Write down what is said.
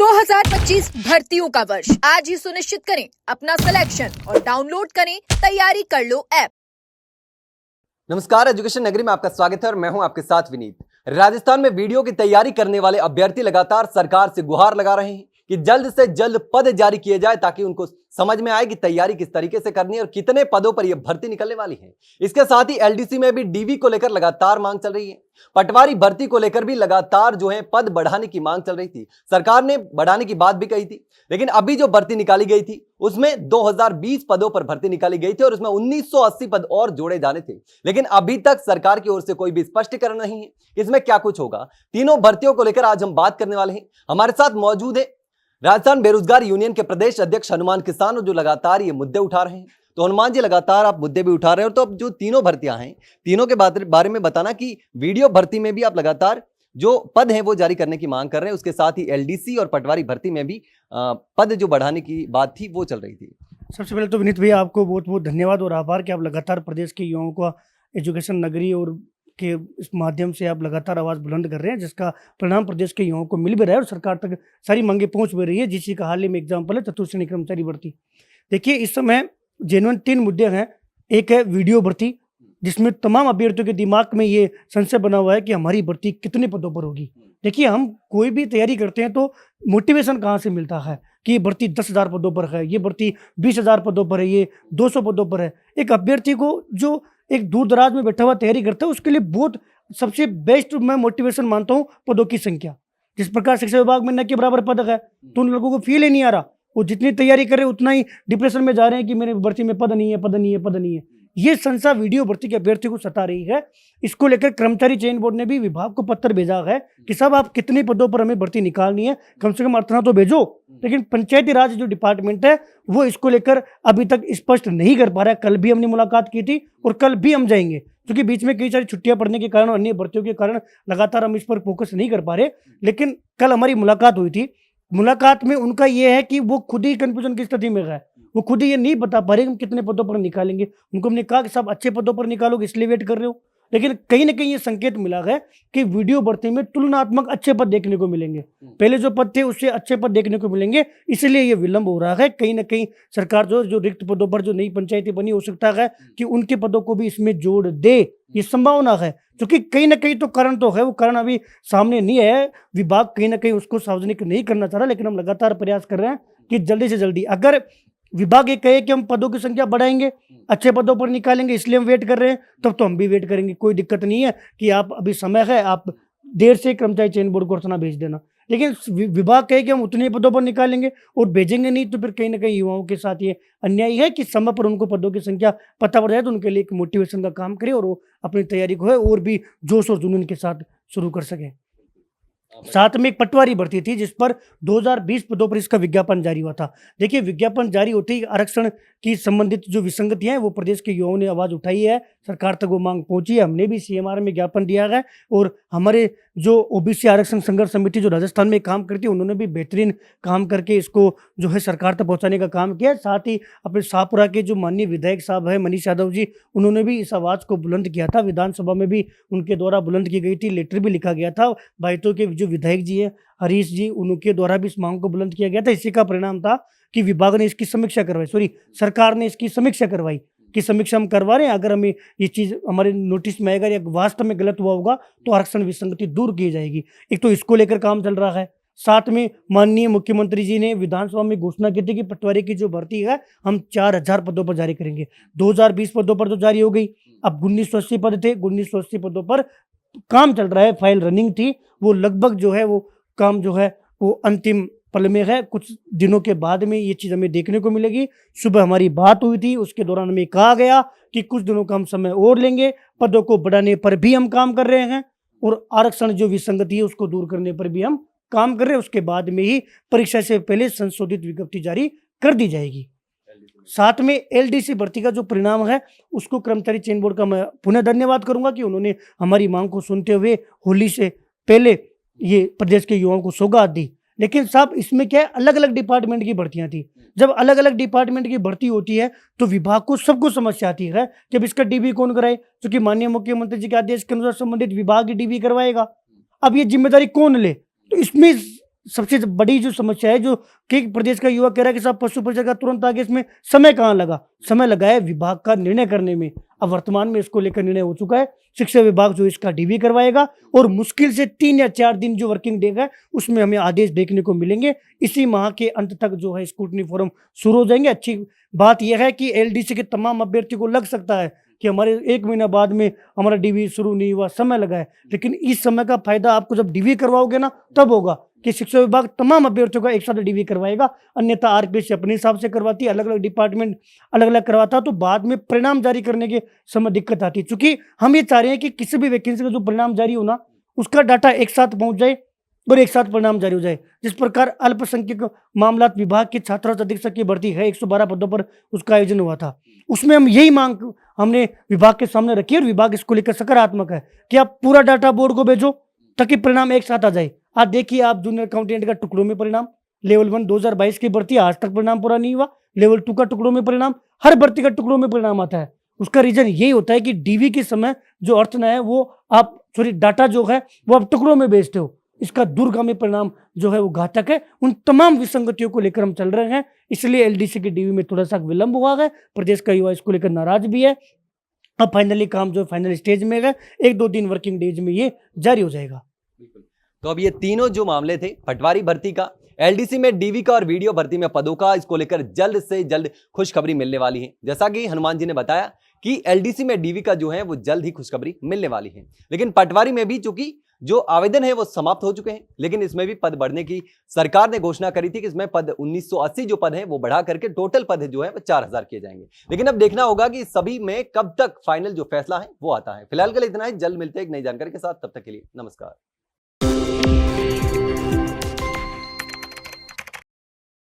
2025 भर्तियों का वर्ष आज ही सुनिश्चित करें अपना सिलेक्शन और डाउनलोड करें तैयारी कर लो ऐप। नमस्कार, एजुकेशन नगरी में आपका स्वागत है और मैं हूं आपके साथ विनीत। राजस्थान में वीडियो की तैयारी करने वाले अभ्यर्थी लगातार सरकार से गुहार लगा रहे हैं कि जल्द से जल्द पद जारी किए जाए ताकि उनको समझ में आए कि तैयारी किस तरीके से करनी है और कितने पदों पर यह भर्ती निकलने वाली है। इसके साथ ही एलडीसी में भी डीवी को लेकर लगातार मांग चल रही है। पटवारी भर्ती को लेकर भी लगातार पद बढ़ाने की मांग चल रही थी। सरकार ने बढ़ाने की बात भी कही थी, लेकिन अभी जो भर्ती निकाली गई थी उसमें 2020 पदों पर भर्ती निकाली गई थी और उसमें 1980 पद और जोड़े जाने थे। लेकिन अभी तक सरकार की ओर से कोई भी स्पष्टीकरण नहीं है इसमें क्या कुछ होगा। तीनों भर्तियों को लेकर आज हम बात करने वाले हैं। हमारे साथ मौजूद है राजस्थान बेरोजगार यूनियन के प्रदेश अध्यक्ष हनुमान किसान, जो लगातार ये मुद्दे उठा रहे हैं। तो हनुमान जी, लगातार आप मुद्दे भी उठा रहे हो, तो अब जो तीनों भर्तियां हैं, तीनों के बारे में बताना कि वीडियो भर्ती में भी आप लगातार जो पद हैं वो जारी करने की मांग कर रहे हैं, उसके साथ ही एलडीसी और पटवारी भर्ती में भी पद जो बढ़ाने की बात थी वो चल रही थी। सबसे पहले तो विनीत भैया आपको बहुत बहुत धन्यवाद और आभार कि आप लगातार प्रदेश के युवाओं को एजुकेशन नगरी और के इस माध्यम से आप लगातार आवाज़ बुलंद कर रहे हैं, जिसका परिणाम प्रदेश के युवाओं को मिल भी रहा है और सरकार तक सारी मांगे पहुंच भी रही है, जिसकी का हाल ही में एग्जाम्पल है चतुर्थ श्रेणी कर्मचारी भर्ती। देखिए, इस समय जेन्युइन 3 मुद्दे हैं। एक है वीडियो भर्ती, जिसमें तमाम अभ्यर्थियों के दिमाग में ये संशय बना हुआ है कि हमारी भर्ती कितने पदों पर होगी। देखिए, हम कोई भी तैयारी करते हैं तो मोटिवेशन कहाँ से मिलता है कि ये भर्ती 10,000 पदों पर है, ये भर्ती 20,000 पदों पर है, ये 200 पदों पर है। एक अभ्यर्थी को जो एक दूर दराज में बैठा हुआ तैयारी करता है उसके लिए बहुत सबसे बेस्ट मैं मोटिवेशन मानता हूँ पदों की संख्या। जिस प्रकार शिक्षा विभाग में न के बराबर पद है तो उन लोगों को फील ही नहीं आ रहा, वो जितनी तैयारी कर रहे उतना ही डिप्रेशन में जा रहे हैं कि मेरे भर्ती में पद नहीं है, पद नहीं है, पद नहीं है। ये संस्था वीडियो भर्ती के अभ्यर्थी को सता रही है। इसको लेकर कर्मचारी चयन बोर्ड ने भी विभाग को पत्र भेजा है कि साहब आप कितने पदों पर हमें भर्ती निकालनी है, कम से कम अर्थना तो भेजो। लेकिन पंचायती राज जो डिपार्टमेंट है वो इसको लेकर अभी तक स्पष्ट नहीं कर पा रहा है। कल भी हमने मुलाकात की थी और कल भी हम जाएंगे, क्योंकि बीच में कई सारी छुट्टियां पड़ने के कारण, अन्य भर्तियों के कारण लगातार हम इस पर फोकस नहीं कर पा रहे। लेकिन कल हमारी मुलाकात हुई थी। मुलाकात में उनका ये है कि वो खुद ही कंफ्यूजन की स्थिति में है, वो खुद ही ये नहीं बता पा रहे हम कितने पदों पर निकालेंगे। उनको हमने कहा कि सब अच्छे पदों पर निकालोगे इसलिए वेट कर रहे हो, लेकिन कहीं ना कहीं ये संकेत मिला है कि वीडियो भर्ती में तुलनात्मक अच्छे पद देखने को मिलेंगे। पहले जो पद थे उससे अच्छे पद देखने को मिलेंगे, इसलिए ये विलंब हो रहा है। कहीं ना कहीं सरकार जो रिक्त पदों पर जो नई पंचायतें बनी, हो सकता है कि उनके पदों को भी इसमें जोड़ दे, ये संभावना है। क्योंकि कहीं ना कहीं तो कारण तो है, वो कारण अभी सामने नहीं है। विभाग कहीं ना कहीं उसको सार्वजनिक नहीं करना चाह रहा, लेकिन हम लगातार प्रयास कर रहे हैं कि जल्दी से जल्दी, अगर विभाग ये कहे कि हम पदों की संख्या बढ़ाएंगे, अच्छे पदों पर निकालेंगे, इसलिए हम वेट कर रहे हैं, तब तो हम भी वेट करेंगे। कोई दिक्कत नहीं है कि आप अभी समय है, आप देर से कर्मचारी चयन बोर्ड को रचना भेज देना। लेकिन विभाग कहे कि हम उतने पदों पर निकालेंगे और भेजेंगे नहीं, तो फिर कहीं ना कहीं युवाओं के साथ ये अन्याय है कि समय पर उनको पदों की संख्या पता पड़ जाए तो उनके लिए एक मोटिवेशन का काम करे और वो अपनी तैयारी को है और भी जोश और जुनून के साथ शुरू कर सके। साथ में एक पटवारी भर्ती थी जिस पर 2020 पदों पर इसका विज्ञापन जारी हुआ था। देखिए, विज्ञापन जारी होते ही आरक्षण की संबंधित जो विसंगतियां हैं वो प्रदेश के युवाओं ने आवाज़ उठाई है, सरकार तक वो मांग पहुंची है। हमने भी सीएमआर में ज्ञापन दिया है और हमारे जो ओबीसी आरक्षण संघर्ष समिति जो राजस्थान में काम करती है उन्होंने भी बेहतरीन काम करके इसको जो है सरकार तक पहुँचाने का काम किया। साथ ही अपने शाहपुरा के जो माननीय विधायक साहब है मनीष यादव जी, उन्होंने भी इस आवाज़ को बुलंद किया था। विधानसभा में भी उनके द्वारा बुलंद की गई थी, लेटर भी लिखा गया था। बाइटो के जो विधायक जी है हरीश जी, उनके द्वारा भी इस मांग को बुलंद किया गया था। इसी का परिणाम था कि विभाग ने इसकी समीक्षा करवाई, सरकार ने इसकी समीक्षा करवाई कि समीक्षा हम करवा रहे हैं, अगर हमें ये चीज़ हमारे नोटिस में आएगा या वास्तव में गलत हुआ होगा तो आरक्षण विसंगति दूर की जाएगी। एक तो इसको लेकर काम चल रहा है। साथ में माननीय मुख्यमंत्री जी ने विधानसभा में घोषणा की थी कि पटवारी की जो भर्ती है हम 4,000 पदों पर जारी करेंगे। 2020 पदों पर तो जारी हो गई, अब 1980 पद थे, 1980 पदों पर काम चल रहा है। फाइल रनिंग थी, वो लगभग जो है वो काम जो है वो अंतिम पल में है। कुछ दिनों के बाद में ये चीज़ हमें देखने को मिलेगी। सुबह हमारी बात हुई थी, उसके दौरान हमें कहा गया कि कुछ दिनों का हम समय और लेंगे, पदों को बढ़ाने पर भी हम काम कर रहे हैं और आरक्षण जो विसंगति है उसको दूर करने पर भी हम काम कर रहे हैं। उसके बाद में ही परीक्षा से पहले संशोधित विज्ञप्ति जारी कर दी जाएगी। साथ में एलडीसी भर्ती का जो परिणाम है उसको कर्मचारी चयन बोर्ड का मैं पुनः धन्यवाद करूंगा कि उन्होंने हमारी मांग को सुनते हुए होली से पहले ये प्रदेश के युवाओं को सौगात दी। लेकिन साहब, इसमें क्या है, अलग अलग डिपार्टमेंट की भर्तियां थी। जब अलग अलग डिपार्टमेंट की भर्ती होती है तो विभाग को सबको समस्या आती है जब इसका डीबी कौन कराए, क्योंकि माननीय मुख्यमंत्री जी के आदेश के अनुसार संबंधित विभाग ही डीबी करवाएगा। अब ये जिम्मेदारी कौन ले, तो इसमें सबसे बड़ी जो समस्या है, जो कि प्रदेश का युवा कह रहा है कि साहब पशु परिचय का तुरंत आगे, इसमें समय कहाँ लगा? समय लगा है विभाग का निर्णय करने में। अब वर्तमान में इसको लेकर निर्णय हो चुका है। शिक्षा विभाग जो इसका डीवी करवाएगा और मुश्किल से 3 या 4 दिन जो वर्किंग डे है उसमें हमें आदेश देखने को मिलेंगे। इसी माह के अंत तक जो है स्क्रूटनी फोरम शुरू हो जाएंगे। अच्छी बात यह है कि एलडीसी के तमाम अभ्यर्थी को लग सकता है कि हमारे 1 महीना बाद में हमारा डीवी शुरू नहीं हुआ, समय लगा है, लेकिन इस समय का फायदा आपको जब डीवी करवाओगे ना तब होगा कि शिक्षा विभाग तमाम अभ्यर्थियों का एक साथ डीवी करवाएगा। अन्यथा आरपीएससी अपने हिसाब से करवाती है, अलग अलग डिपार्टमेंट अलग अलग करवाता, तो बाद में परिणाम जारी करने के समय दिक्कत आती है। चूंकि हम ये चाह रहे हैं कि किसी भी वैकेंसी का जो परिणाम जारी हो ना उसका डाटा एक साथ पहुंच जाए और एक साथ परिणाम जारी हो जाए। जिस प्रकार अल्पसंख्यक मामलात विभाग के छात्रावास अधीक्षक की भर्ती है, 112 पदों पर उसका आयोजन हुआ था, उसमें हम यही मांग हमने विभाग के सामने रखी है और विभाग इसको लेकर सकारात्मक है कि आप पूरा डाटा बोर्ड को भेजो ताकि परिणाम एक साथ आ जाए। आज देखिए आप जूनियर अकाउंटेंट का टुकड़ों में परिणाम, लेवल 1 2022 की भर्ती आज तक परिणाम पूरा नहीं हुआ, लेवल 2 का टुकड़ों में परिणाम, हर भर्ती का टुकड़ों में परिणाम आता है। उसका रीजन यही होता है कि डीवी के समय जो अड़चन है वो आप डाटा जो है वो आप टुकड़ों में भेजते हो। इसका दूरगामी परिणाम जो है वो घातक है। उन तमाम विसंगतियों को लेकर हम चल रहे हैं, इसलिए एलडीसी के डीवी में थोड़ा सा विलंब हुआ है। प्रदेश का युवा इसको लेकर नाराज भी है। अब फाइनली काम जो फाइनल स्टेज में है, 1-2 दिन वर्किंग डेज में ये जारी हो जाएगा। तो अब ये तीनों जो मामले थे, पटवारी भर्ती का, एलडीसी में डीवी का और वीडियो भर्ती में पदों का, इसको लेकर जल्द से जल्द खुशखबरी मिलने वाली है। जैसा कि हनुमान जी ने बताया कि एलडीसी में डीवी का जो है वो जल्द ही खुशखबरी मिलने वाली है। लेकिन पटवारी में भी चूंकि जो आवेदन है वो समाप्त हो चुके हैं, लेकिन इसमें भी पद बढ़ने की सरकार ने घोषणा करी थी कि इसमें पद 1980 जो पद हैं वो बढ़ा करके टोटल पद जो है वो 4000 किए जाएंगे। लेकिन अब देखना होगा कि सभी में कब तक फाइनल जो फैसला है वो आता है। फिलहाल के लिए इतना ही, जल्द मिलते हैं एक नई जानकारी के साथ, तब तक के लिए नमस्कार।